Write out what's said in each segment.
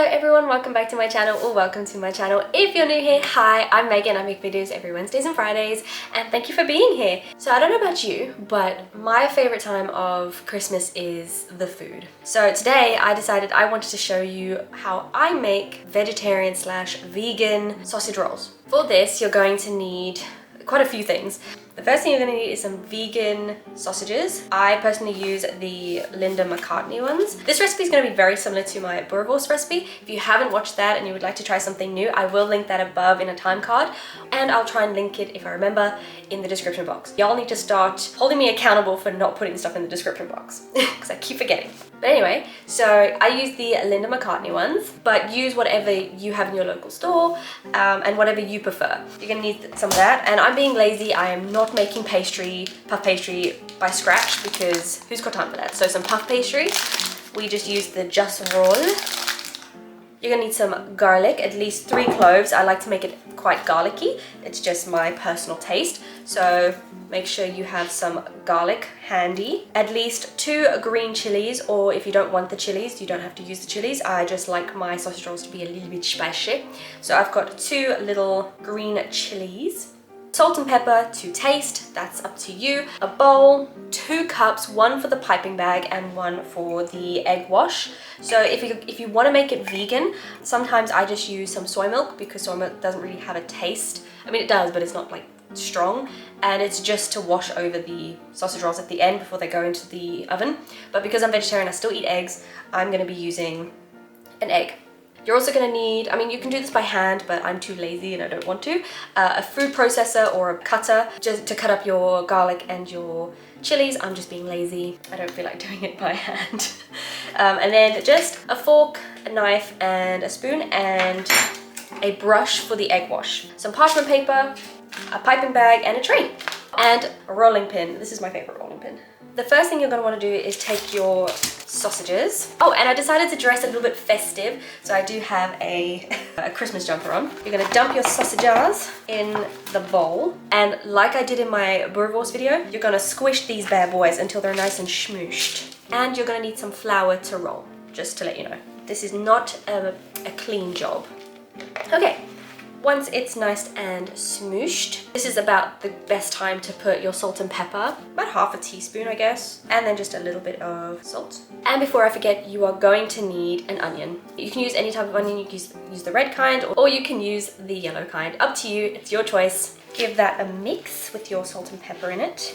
Hello everyone, welcome back to my channel, or welcome to my channel. If you're new here, hi, I'm Megan. I make videos every Wednesdays and Fridays, and thank you for being here. So I don't know about you, but my favorite time of Christmas is the food. So today I decided I wanted to show you how I make vegetarian slash vegan sausage rolls. For this, you're going to need quite a few things. The first thing you're going to need is some vegan sausages. I personally use the Linda McCartney ones. This recipe is going to be very similar to my boerewors recipe. If you haven't watched that and you would like to try something new, I will link that above in a time card, and I'll try and link it, if I remember, in the description box. Y'all need to start holding me accountable for not putting stuff in the description box because I keep forgetting. But anyway, so I use the Linda McCartney ones, but use whatever you have in your local store and whatever you prefer. You're gonna need some of that, and I'm being lazy. I am not making puff pastry by scratch because who's got time for that? So some puff pastry, we just use the Just Roll. You're gonna need some garlic, at least 3 cloves. I like to make it quite garlicky. It's just my personal taste. So make sure you have some garlic handy. At least 2 green chilies, or if you don't want the chilies, you don't have to use the chilies. I just like my sausage rolls to be a little bit spicy. So I've got 2 little green chilies. Salt and pepper to taste, that's up to you. A bowl, 2 cups, 1 for the piping bag and 1 for the egg wash. So if you want to make it vegan, sometimes I just use some soy milk because soy milk doesn't really have a taste. I mean, it does, but it's not like strong, and it's just to wash over the sausage rolls at the end before they go into the oven. But because I'm vegetarian, I still eat eggs, I'm going to be using an egg. You're also going to need, I mean, you can do this by hand, but I'm too lazy and I don't want to, a food processor or a cutter just to cut up your garlic and your chilies. I'm just being lazy. I don't feel like doing it by hand. And then just a fork, a knife and a spoon, and a brush for the egg wash. Some parchment paper, a piping bag and a tray, and a rolling pin. This is my favorite rolling pin. The first thing you're going to want to do is take your sausages. Oh, and I decided to dress a little bit festive, so I do have a Christmas jumper on. You're going to dump your sausages in the bowl, and like I did in my boerewors video, you're going to squish these bad boys until they're nice and smooshed. And you're going to need some flour to roll, just to let you know. This is not a clean job. Okay. Once it's nice and smooshed, this is about the best time to put your salt and pepper, about ½ teaspoon I guess, and then just a little bit of salt. And before I forget, you are going to need an onion. You can use any type of onion. You can use the red kind, or you can use the yellow kind. Up to you, it's your choice. Give that a mix with your salt and pepper in it.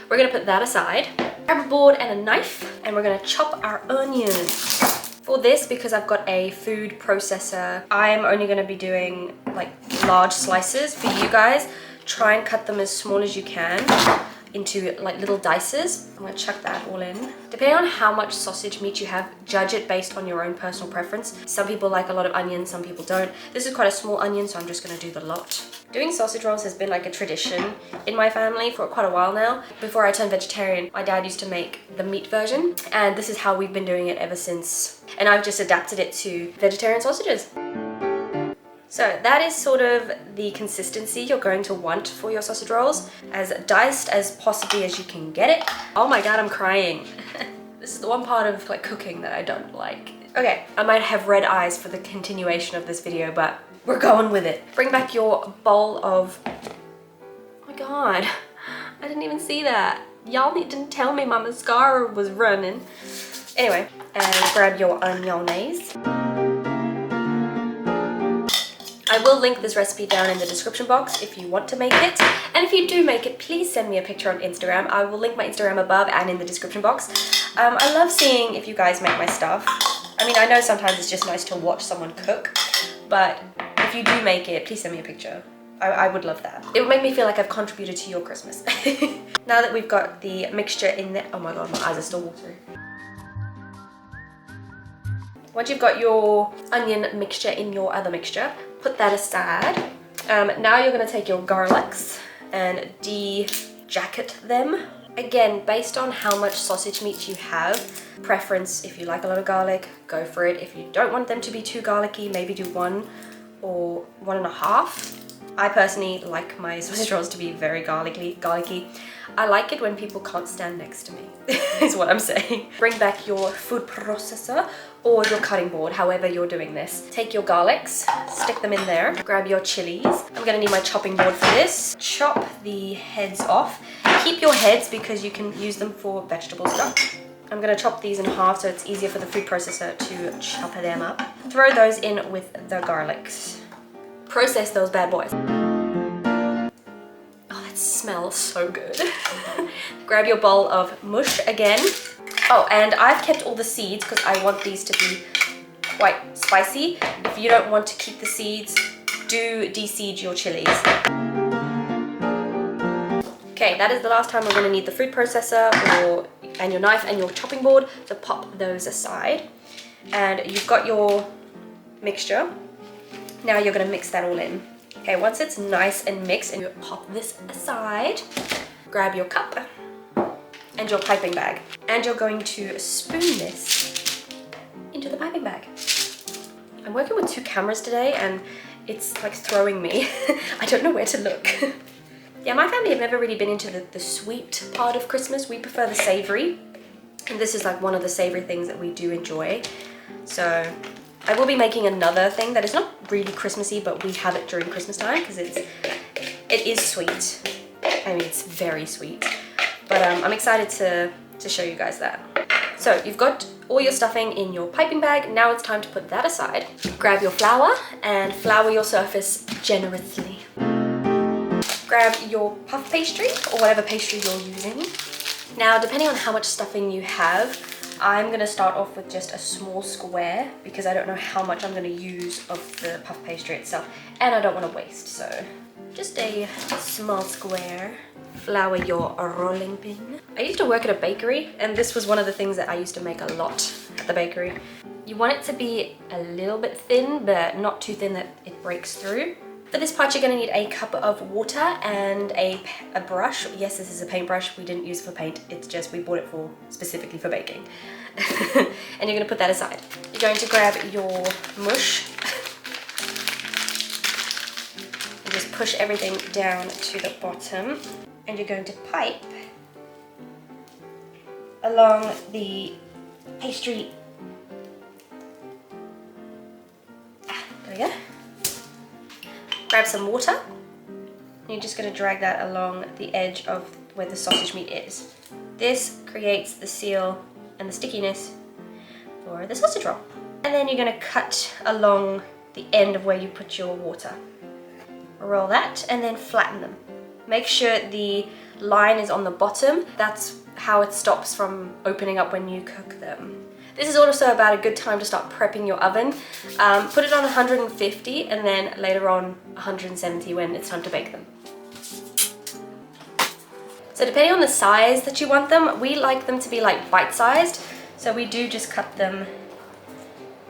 We're gonna put that aside. Grab a board and a knife, and we're gonna chop our onions. For this, because I've got a food processor, I'm only going to be doing like large slices. For you guys, try and cut them as small as you can into like little dices. I'm going to chuck that all in. Depending on how much sausage meat you have, judge it based on your own personal preference. Some people like a lot of onion, some people don't. This is quite a small onion, so I'm just going to do the lot. Doing sausage rolls has been like a tradition in my family for quite a while now. Before I turned vegetarian, my dad used to make the meat version, and this is how we've been doing it ever since. And I've just adapted it to vegetarian sausages. So that is sort of the consistency you're going to want for your sausage rolls, as diced as possibly as you can get it. Oh my god, I'm crying. This is the one part of like cooking that I don't like. Okay, I might have red eyes for the continuation of this video, but we're going with it. Bring back your bowl of, oh my god, I didn't even see that. Y'all didn't tell me my mascara was running. Anyway, and grab your onions. I will link this recipe down in the description box if you want to make it. And if you do make it, please send me a picture on Instagram. I will link my Instagram above and in the description box. I love seeing if you guys make my stuff. I mean, I know sometimes it's just nice to watch someone cook, but if you do make it, please send me a picture. I would love that. It would make me feel like I've contributed to your Christmas. Now that we've got the mixture in there, oh my god, my eyes are still watering. Once you've got your onion mixture in your other mixture, put that aside. Now you're going to take your garlics and de-jacket them. Again, based on how much sausage meat you have, preference, if you like a lot of garlic, go for it. If you don't want them to be too garlicky, maybe do 1 or 1.5. I personally like my sausage rolls to be very garlicky. I like it when people can't stand next to me, is what I'm saying. Bring back your food processor or your cutting board, however you're doing this. Take your garlics, stick them in there. Grab your chilies. I'm gonna need my chopping board for this. Chop the heads off. Keep your heads because you can use them for vegetable stuff. I'm gonna chop these in half so it's easier for the food processor to chop them up. Throw those in with the garlics. Process those bad boys. Oh, that smells so good. Grab your bowl of mush again. Oh, and I've kept all the seeds because I want these to be quite spicy. If you don't want to keep the seeds, do de-seed your chilies. Okay, that is the last time we're going to need the food processor and your knife and your chopping board, so pop those aside. And you've got your mixture. Now you're going to mix that all in. Okay, once it's nice and mixed, and you pop this aside, grab your cup and your piping bag. And you're going to spoon this into the piping bag. I'm working with 2 cameras today and it's like throwing me. I don't know where to look. Yeah, my family have never really been into the sweet part of Christmas. We prefer the savory. And this is like one of the savory things that we do enjoy. So I will be making another thing that is not really Christmassy, but we have it during Christmas time because it is sweet. I mean, it's very sweet. But I'm excited to show you guys that. So you've got all your stuffing in your piping bag. Now it's time to put that aside. Grab your flour and flour your surface generously. Grab your puff pastry or whatever pastry you're using. Now, depending on how much stuffing you have, I'm gonna start off with just a small square because I don't know how much I'm gonna use of the puff pastry itself and I don't wanna waste, so just a small square. Flour your rolling pin. I used to work at a bakery and this was one of the things that I used to make a lot at the bakery. You want it to be a little bit thin, but not too thin that it breaks through. For this part, you're going to need a cup of water and a brush. Yes, this is a paintbrush. We didn't use it for paint. It's just we bought it specifically for baking. And you're going to put that aside. You're going to grab your mush and just push everything down to the bottom. And you're going to pipe along the pastry. There we go. Grab some water, and you're just going to drag that along the edge of where the sausage meat is. This creates the seal and the stickiness for the sausage roll. And then you're going to cut along the end of where you put your water. Roll that and then flatten them. Make sure the line is on the bottom. That's how it stops from opening up when you cook them. This is also about a good time to start prepping your oven. Put it on 150 and then later on 170 when it's time to bake them. So depending on the size that you want them, we like them to be like bite-sized. So we do just cut them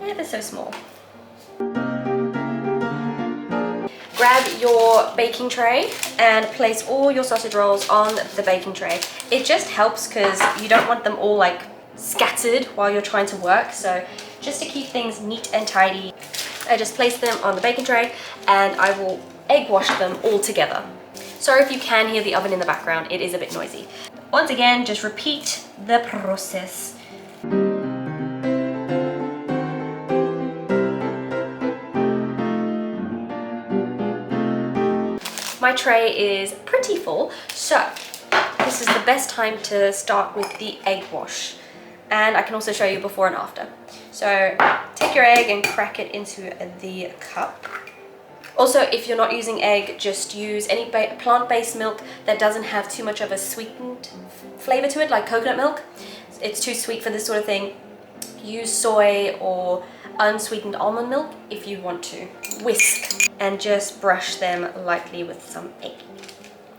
ever so small. Grab your baking tray and place all your sausage rolls on the baking tray. It just helps because you don't want them all like scattered while you're trying to work, so just to keep things neat and tidy, I just place them on the baking tray and I will egg wash them all together. Sorry if you can hear the oven in the background, it is a bit noisy. Once again, just repeat the process. My tray is pretty full, so this is the best time to start with the egg wash. And I can also show you before and after. So take your egg and crack it into the cup. Also, if you're not using egg, just use any plant-based milk that doesn't have too much of a sweetened flavor to it, like coconut milk. It's too sweet for this sort of thing. Use soy or unsweetened almond milk if you want to. Whisk and just brush them lightly with some egg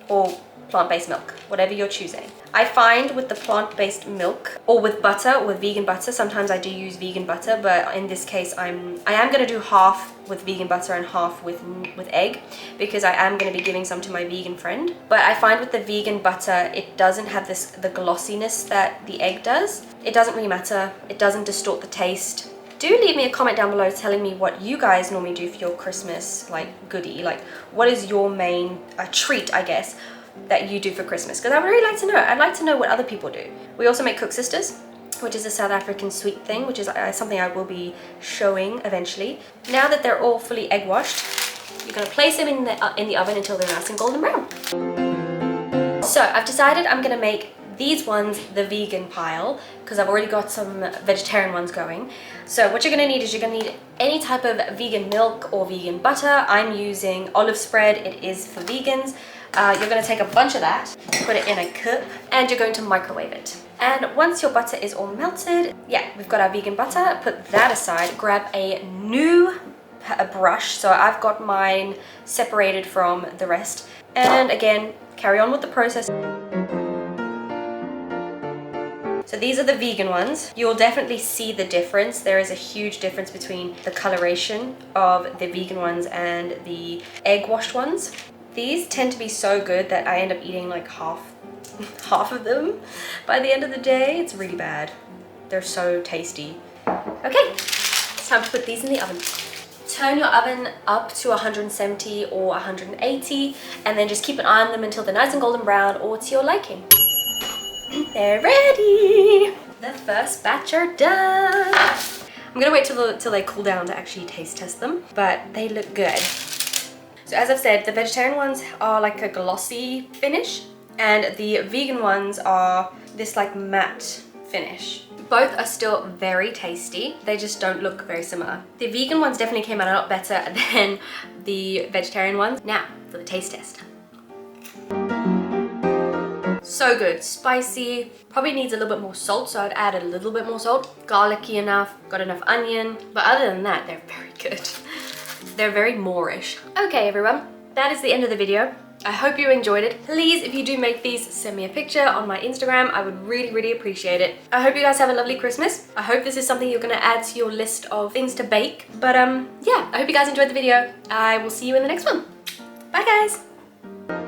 or plant-based milk, whatever you're choosing. I find with the plant-based milk or with butter or with vegan butter, sometimes I do use vegan butter, but in this case I am going to do half with vegan butter and half with egg because I am going to be giving some to my vegan friend. But I find with the vegan butter, it doesn't have the glossiness that the egg does. It doesn't really matter. It doesn't distort the taste do leave me a comment down below telling me what you guys normally do for your Christmas like goodie. Like, what is your main treat, I guess, that you do for Christmas? Because I would really like to know. I'd like to know what other people do. We also make cook sisters, which is a South African sweet thing, which is something I will be showing eventually. Now that they're all fully egg washed, you're gonna place them in the oven until they're nice and golden brown. So I've decided I'm gonna make these ones the vegan pile because I've already got some vegetarian ones going. So what you're gonna need is you're gonna need any type of vegan milk or vegan butter. I'm using olive spread, it is for vegans. You're gonna take a bunch of that, put it in a cup, and you're going to microwave it. And once your butter is all melted, yeah, we've got our vegan butter, put that aside, grab a new brush. So I've got mine separated from the rest. And again, carry on with the process. So these are the vegan ones. You'll definitely see the difference. There is a huge difference between the coloration of the vegan ones and the egg washed ones. These tend to be so good that I end up eating like half of them by the end of the day. It's really bad. They're so tasty. Okay, it's time to put these in the oven. Turn your oven up to 170 or 180 and then just keep an eye on them until they're nice and golden brown or to your liking. They're ready! The first batch are done. I'm gonna wait till they cool down to actually taste test them, but they look good. So as I've said, the vegetarian ones are like a glossy finish and the vegan ones are this like matte finish. Both are still very tasty. They just don't look very similar. The vegan ones definitely came out a lot better than the vegetarian ones. Now for the taste test. So good, spicy, probably needs a little bit more salt, so I'd add a little bit more salt. Garlicky enough, got enough onion, but other than that, they're very good. They're very Moorish. Okay everyone, that is the end of the video. I hope you enjoyed it. Please, if you do make these, send me a picture on my Instagram. I would really appreciate it. I hope you guys have a lovely Christmas. I hope this is something you're gonna add to your list of things to bake. But yeah, I hope you guys enjoyed the video. I will see you in the next one. Bye guys.